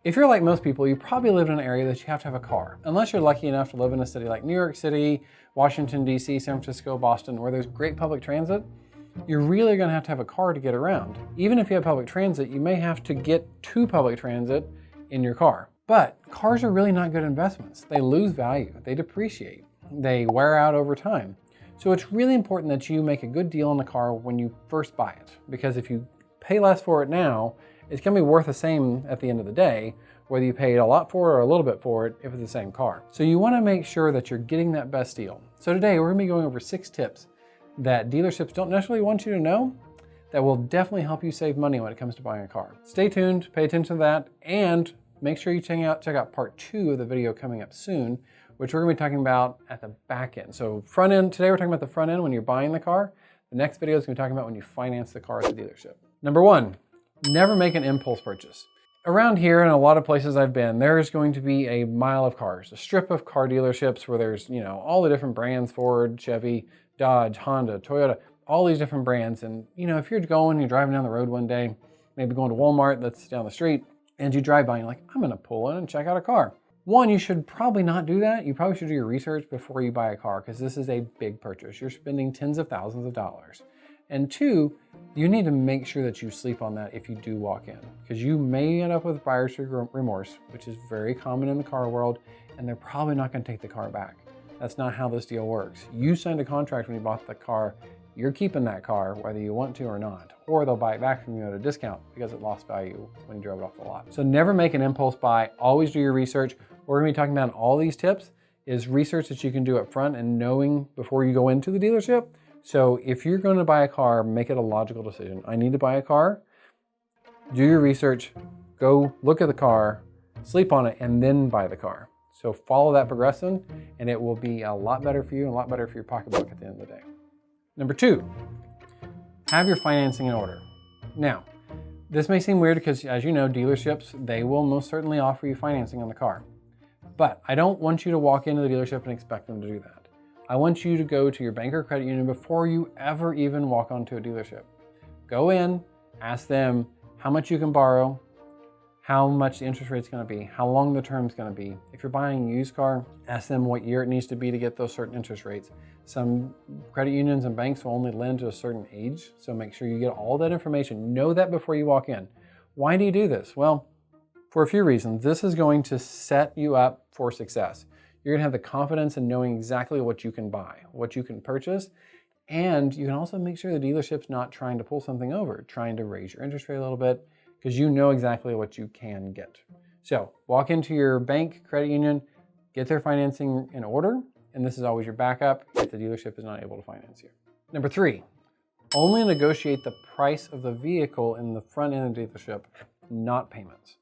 If you're like most people, you probably live in an area that you have to have a car. Unless you're lucky enough to live in a city like New York City, Washington, D.C., San Francisco, Boston, where there's great public transit, you're really gonna have to have a car to get around. Even if you have public transit, you may have to get to public transit in your car. But cars are really not good investments. They lose value, they depreciate, they wear out over time. So it's really important that you make a good deal on the car when you first buy it, because if you pay less for it now, it's gonna be worth the same at the end of the day, whether you paid a lot for it or a little bit for it if it's the same car. So you wanna make sure that you're getting that best deal. So today we're gonna be going over 6 tips that dealerships don't necessarily want you to know that will definitely help you save money when it comes to buying a car. Stay tuned, pay attention to that, and make sure you check out part 2 of the video coming up soon, which we're gonna be talking about at the back end. So front end, today we're talking about the front end when you're buying the car. The next video is gonna be talking about when you finance the car at the dealership. Number 1, never make an impulse purchase. Around here and a lot of places I've been, there's going to be a mile of cars, a strip of car dealerships where there's, all the different brands, Ford, Chevy, Dodge, Honda, Toyota, all these different brands. And if you're driving down the road one day, maybe going to Walmart that's down the street, and you drive by and you're like, I'm gonna pull in and check out a car. One, you should probably not do that. You probably should do your research before you buy a car, because this is a big purchase. You're spending tens of thousands of dollars. And 2, you need to make sure that you sleep on that if you do walk in, because you may end up with buyer's remorse, which is very common in the car world, and they're probably not gonna take the car back. That's not how this deal works. You signed a contract when you bought the car. You're keeping that car whether you want to or not, or they'll buy it back from you at a discount because it lost value when you drove it off the lot. So never make an impulse buy. Always do your research. What we're gonna be talking about in all these tips is research that you can do up front and knowing before you go into the dealership. So if you're going to buy a car, make it a logical decision. I need to buy a car. Do your research, go look at the car, sleep on it, and then buy the car. So follow that progression, and it will be a lot better for you and a lot better for your pocketbook at the end of the day. Number 2, have your financing in order. Now, this may seem weird because, as you know, dealerships, they will most certainly offer you financing on the car. But I don't want you to walk into the dealership and expect them to do that. I want you to go to your bank or credit union before you ever even walk onto a dealership. Go in, ask them how much you can borrow, how much the interest rate's gonna be, how long the term's gonna be. If you're buying a used car, ask them what year it needs to be to get those certain interest rates. Some credit unions and banks will only lend to a certain age, so make sure you get all that information. Know that before you walk in. Why do you do this? Well, for a few reasons. This is going to set you up for success. You're gonna have the confidence in knowing exactly what you can buy, what you can purchase, and you can also make sure the dealership's not trying to pull something over, trying to raise your interest rate a little bit, because you know exactly what you can get. So walk into your bank, credit union, get their financing in order, and this is always your backup if the dealership is not able to finance you. Number 3, only negotiate the price of the vehicle in the front end of the dealership, not payments.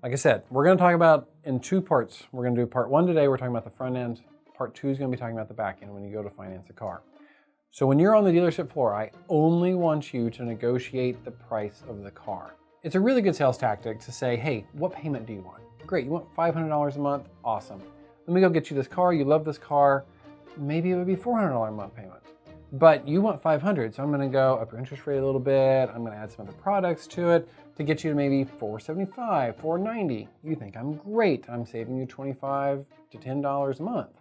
Like I said, we're gonna talk about in 2 parts. We're gonna do part 1 today, we're talking about the front end. Part 2 is gonna be talking about the back end when you go to finance a car. So when you're on the dealership floor, I only want you to negotiate the price of the car. It's a really good sales tactic to say, hey, what payment do you want? Great, you want $500 a month? Awesome. Let me go get you this car, you love this car. Maybe it would be $400 a month payment. But you want $500, so I'm gonna go up your interest rate a little bit, I'm gonna add some other products to it to get you to maybe $475, $490. You think I'm great, I'm saving you $25 to $10 a month.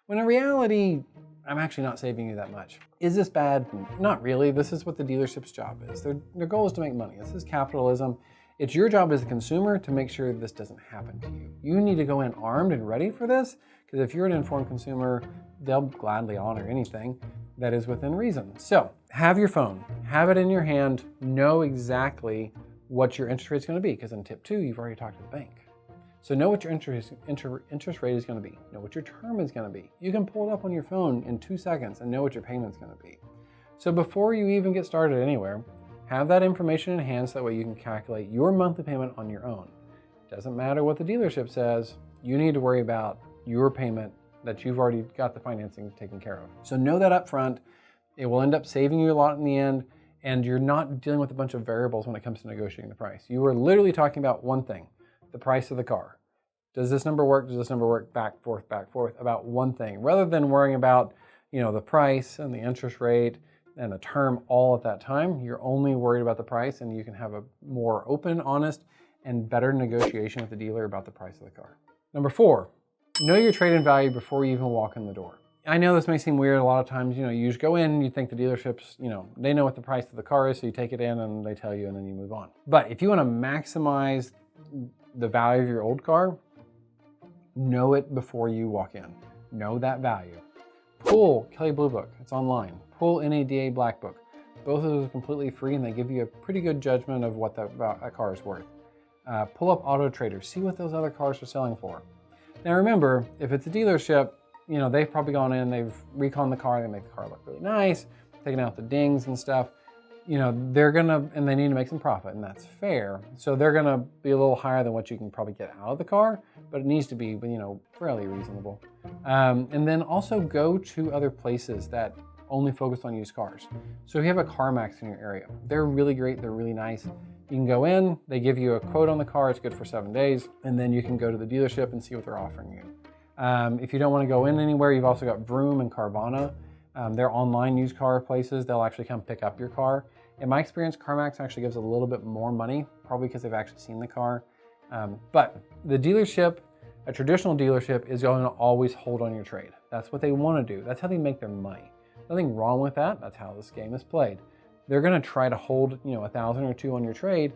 When in reality, I'm actually not saving you that much. Is this bad? Not really. This is what the dealership's job is. Their goal is to make money. This is capitalism. It's your job as a consumer to make sure this doesn't happen to you. You need to go in armed and ready for this, because if you're an informed consumer, they'll gladly honor anything that is within reason. So have your phone, have it in your hand, know exactly what your interest rate is going to be, because in tip 2, you've already talked to the bank. So know what your interest rate is going to be, know what your term is going to be. You can pull it up on your phone in 2 seconds and know what your payment's going to be. So before you even get started anywhere, have that information in hand so that way you can calculate your monthly payment on your own. Doesn't matter what the dealership says, you need to worry about your payment that you've already got the financing taken care of. So know that up front. It will end up saving you a lot in the end, and you're not dealing with a bunch of variables when it comes to negotiating the price. You are literally talking about one thing, the price of the car. Does this number work? Does this number work? Back, forth, about one thing, rather than worrying about, the price and the interest rate and the term all at that time. You're only worried about the price, and you can have a more open, honest, and better negotiation with the dealer about the price of the car. Number 4, know your trade-in value before you even walk in the door. I know this may seem weird. A lot of times, you just go in, you think the dealerships, they know what the price of the car is, so you take it in and they tell you and then you move on. But if you want to maximize the value of your old car, know it before you walk in. Know that value. Pull Kelley Blue Book, it's online. Pull NADA Black Book. Both of those are completely free and they give you a pretty good judgment of what that car is worth. Pull up Auto Trader, see what those other cars are selling for. Now remember, if it's a dealership, they've probably gone in, they've reconned the car, they make the car look really nice, taking out the dings and stuff. They're gonna, and they need to make some profit, and that's fair. So they're gonna be a little higher than what you can probably get out of the car, but it needs to be, fairly reasonable. And then also go to other places that only focus on used cars. So if you have a CarMax in your area, they're really great, they're really nice. You can go in, they give you a quote on the car, it's good for 7 days, and then you can go to the dealership and see what they're offering you. If you don't want to go in anywhere, you've also got Vroom and Carvana. They're online used car places. They'll actually come pick up your car. In my experience, CarMax actually gives a little bit more money, probably because they've actually seen the car. But the dealership, a traditional dealership, is going to always hold on your trade. That's what they want to do. That's how they make their money. Nothing wrong with that. That's how this game is played. They're going to try to hold, $1,000 or $200 on your trade.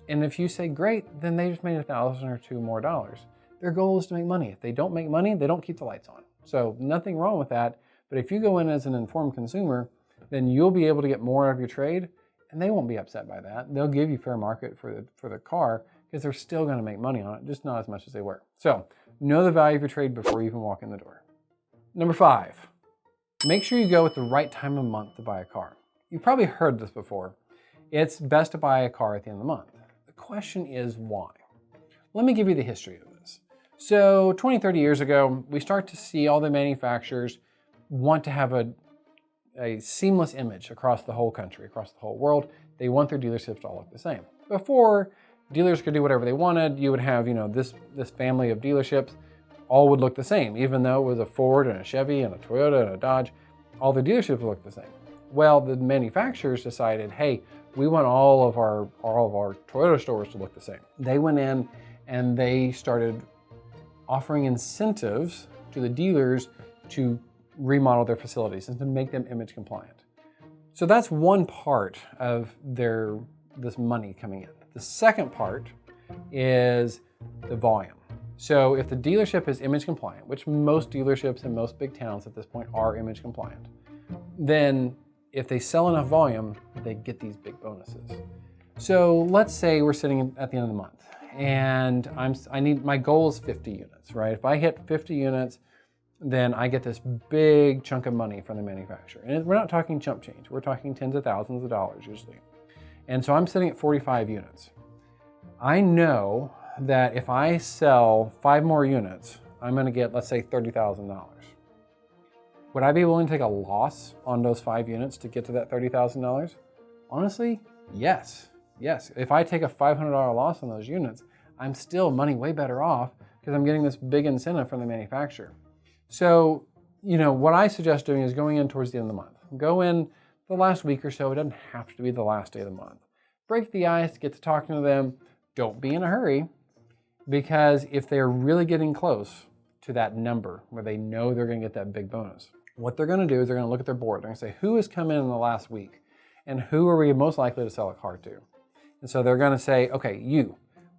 And if you say great, then they just made $1,000 or $200 more. Their goal is to make money. If they don't make money, they don't keep the lights on. So nothing wrong with that. But if you go in as an informed consumer, then you'll be able to get more out of your trade, and they won't be upset by that. They'll give you fair market for the car because they're still going to make money on it, just not as much as they were. So know the value of your trade before you even walk in the door. Number 5, make sure you go at the right time of month to buy a car. You've probably heard this before. It's best to buy a car at the end of the month. The question is why? Let me give you the history of this. So 20, 30 years ago, we start to see all the manufacturers want to have a seamless image across the whole country, across the whole world. They want their dealerships to all look the same. Before, dealers could do whatever they wanted. You would have, this family of dealerships all would look the same, even though it was a Ford and a Chevy and a Toyota and a Dodge, all the dealerships look the same. Well, the manufacturers decided, hey, we want all of our Toyota stores to look the same. They went in and they started offering incentives to the dealers to remodel their facilities and to make them image compliant. So that's one part of this money coming in. The second part is the volume. So if the dealership is image compliant, which most dealerships in most big towns at this point are image compliant, then if they sell enough volume, they get these big bonuses. So let's say we're sitting at the end of the month and my goal is 50 units, right? If I hit 50 units, then I get this big chunk of money from the manufacturer. And we're not talking chump change. We're talking tens of thousands of dollars usually. And so I'm sitting at 45 units. I know that if I sell 5 more units, I'm going to get, let's say, $30,000. Would I be willing to take a loss on those 5 units to get to that $30,000? Honestly, yes. Yes. If I take a $500 loss on those units, I'm still money way better off because I'm getting this big incentive from the manufacturer. So, what I suggest doing is going in towards the end of the month. Go in the last week or so. It doesn't have to be the last day of the month. Break the ice, get to talking to them. Don't be in a hurry, because if they're really getting close to that number where they know they're going to get that big bonus, what they're going to do is they're going to look at their board. They're going to say, who has come in the last week and who are we most likely to sell a car to? And so they're going to say, okay,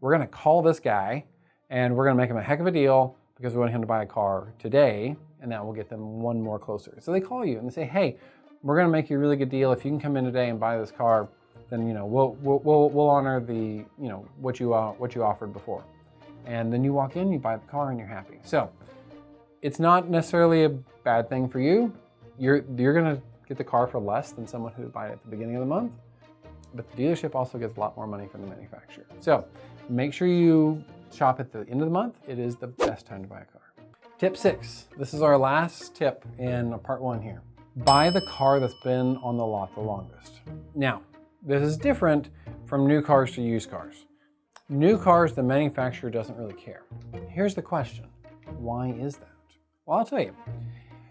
we're going to call this guy and we're going to make him a heck of a deal because we want him to buy a car today, and that will get them one more closer. So they call you and they say, hey, we're going to make you a really good deal. If you can come in today and buy this car, then we'll honor the what you offered before. And then you walk in, you buy the car, and you're happy. So it's not necessarily a bad thing for you. You're going to get the car for less than someone who would buy it at the beginning of the month, but the dealership also gets a lot more money from the manufacturer. So make sure you shop at the end of the month. It is the best time to buy a car. Tip 6. This is our last tip in part 1 here. Buy the car that's been on the lot the longest. Now, this is different from new cars to used cars. New cars, the manufacturer doesn't really care. Here's the question. Why is that? Well, I'll tell you.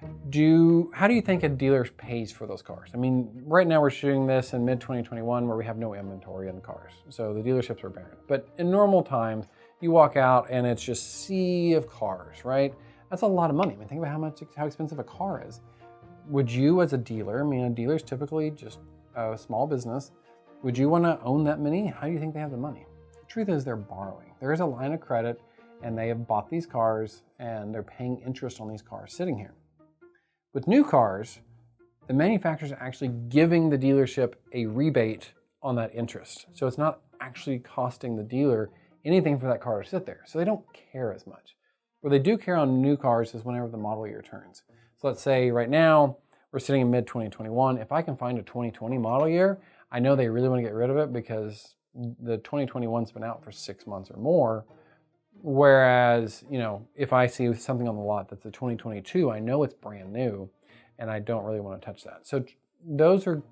How do you think a dealer pays for those cars? I mean, right now we're shooting this in mid-2021 where we have no inventory in cars. So the dealerships are barren. But in normal times, you walk out and it's just sea of cars, right? That's a lot of money. I mean, think about how expensive a car is. Would you as a dealer, I mean, a dealer's typically just a small business, would you want to own that many? How do you think they have the money? The truth is they're borrowing. There is a line of credit and they have bought these cars and they're paying interest on these cars sitting here. With new cars, the manufacturers are actually giving the dealership a rebate on that interest. So it's not actually costing the dealer anything for that car to sit there. So they don't care as much. What they do care on new cars is whenever the model year turns. So let's say right now, we're sitting in mid-2021. If I can find a 2020 model year, I know they really want to get rid of it because the 2021's been out for 6 months or more. Whereas, if I see something on the lot that's a 2022, I know it's brand new and I don't really want to touch that. So those aren't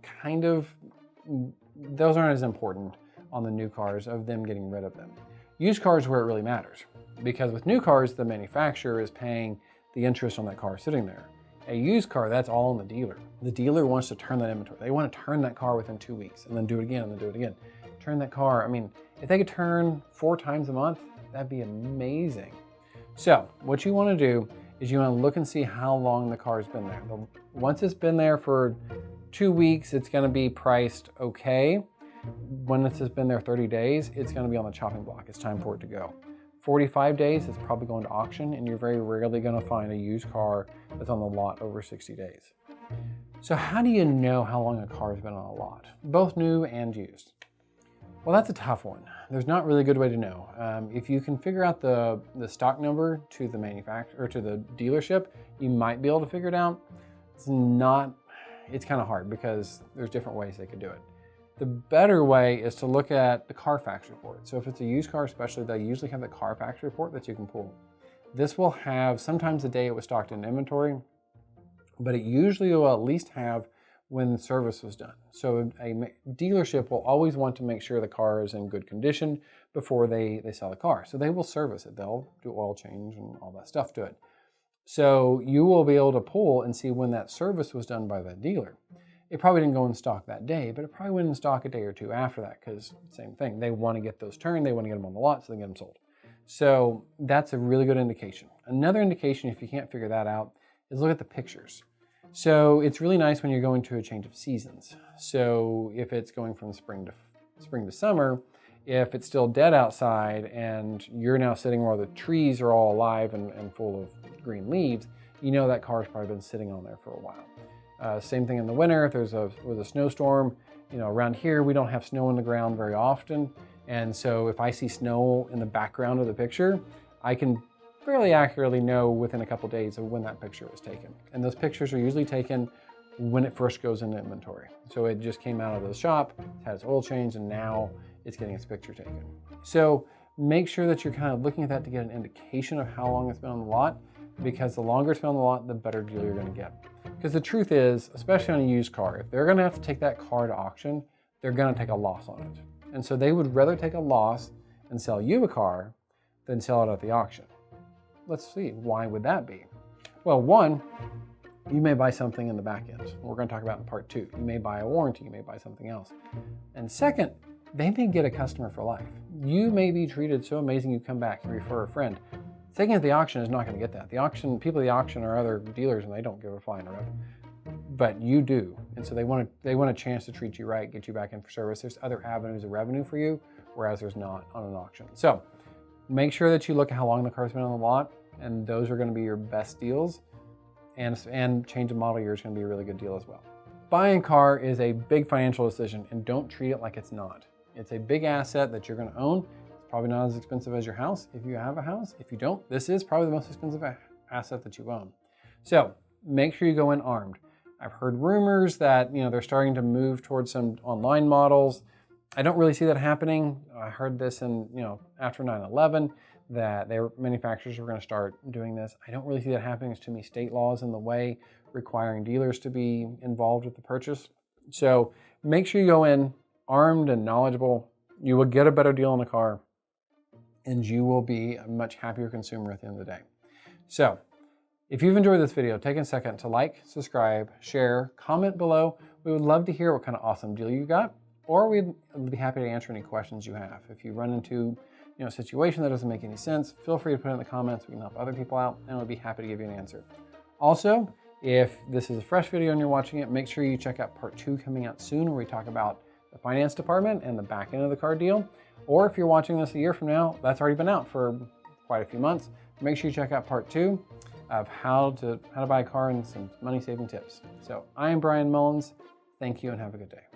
as important on the new cars of them getting rid of them. Used cars where it really matters, because with new cars, the manufacturer is paying the interest on that car sitting there. A used car, that's all on the dealer. The dealer wants to turn that inventory. They want to turn that car within 2 weeks and then do it again and then do it again. Turn that car, I mean, if they could turn 4 times a month, that'd be amazing. So what you want to do is you want to look and see how long the car's been there. Once it's been there for 2 weeks, it's going to be priced okay. When it's been there 30 days, it's going to be on the chopping block. It's time for it to go. 45 days, it's probably going to auction, and you're very rarely going to find a used car that's on the lot over 60 days. So how do you know how long a car has been on a lot, both new and used? Well, that's a tough one. There's not really a good way to know. If you can figure out the stock number to the manufacturer or to the dealership, you might be able to figure it out. It's kind of hard because there's different ways they could do it. The better way is to look at the Carfax report. So if it's a used car especially, they usually have the Carfax report that you can pull. This will have sometimes the day it was stocked in inventory, but it usually will at least have when the service was done. So a dealership will always want to make sure the car is in good condition before they sell the car. So they will service it. They'll do oil change and all that stuff to it. So you will be able to pull and see when that service was done by that dealer. It probably didn't go in stock that day, but it probably went in stock a day or two after that because same thing. They want to get those turned. They want to get them on the lot so they can get them sold. So that's a really good indication. Another indication, if you can't figure that out, is look at the pictures. So it's really nice when you're going to a change of seasons. So if it's going from spring to summer, if it's still dead outside and you're now sitting where the trees are all alive and full of green leaves, you know that car's probably been sitting on there for a while. Same thing in the winter. If there's a snowstorm, around here we don't have snow on the ground very often, and so if I see snow in the background of the picture, I can fairly accurately know within a couple days of when that picture was taken. And those pictures are usually taken when it first goes into inventory. So it just came out of the shop, had its oil change, and now it's getting its picture taken. So make sure that you're kind of looking at that to get an indication of how long it's been on the lot, because the longer it's been on the lot, the better deal you're going to get. Because the truth is, especially on a used car, if they're going to have to take that car to auction, they're going to take a loss on it. And so they would rather take a loss and sell you a car than sell it at the auction. Let's see, why would that be? Well, one, you may buy something in the back end. We're going to talk about in part 2. You may buy a warranty, you may buy something else. And second, they may get a customer for life. You may be treated so amazing you come back and refer a friend. Taking it at the auction is not going to get that. People at the auction are other dealers and they don't give a flying rip. But you do. And so they want a chance to treat you right, get you back in for service. There's other avenues of revenue for you, whereas there's not on an auction. So make sure that you look at how long the car's been on the lot, and those are going to be your best deals. And change of model year is going to be a really good deal as well. Buying a car is a big financial decision, and don't treat it like it's not. It's a big asset that you're going to own. It's probably not as expensive as your house if you have a house. If you don't, this is probably the most expensive asset that you own. So make sure you go in armed. I've heard rumors that they're starting to move towards some online models. I don't really see that happening. I heard this after 9/11 that their manufacturers were going to start doing this. I don't really see that happening. There's too many state laws in the way requiring dealers to be involved with the purchase. So make sure you go in armed and knowledgeable. You will get a better deal on the car, and you will be a much happier consumer at the end of the day. So If you've enjoyed this video, take a second to like, subscribe, share, comment below. We would love to hear what kind of awesome deal you got, or we'd be happy to answer any questions you have. If you run into a situation that doesn't make any sense, feel free to put it in the comments. We can help other people out, and we'll be happy to give you an answer. Also, if this is a fresh video and you're watching it, make sure you check out part 2 coming out soon, where we talk about the finance department and the back end of the car deal. Or if you're watching this a year from now, that's already been out for quite a few months. Make sure you check out part 2 of how to buy a car and some money saving tips. So I am Brian Mullins. Thank you and have a good day.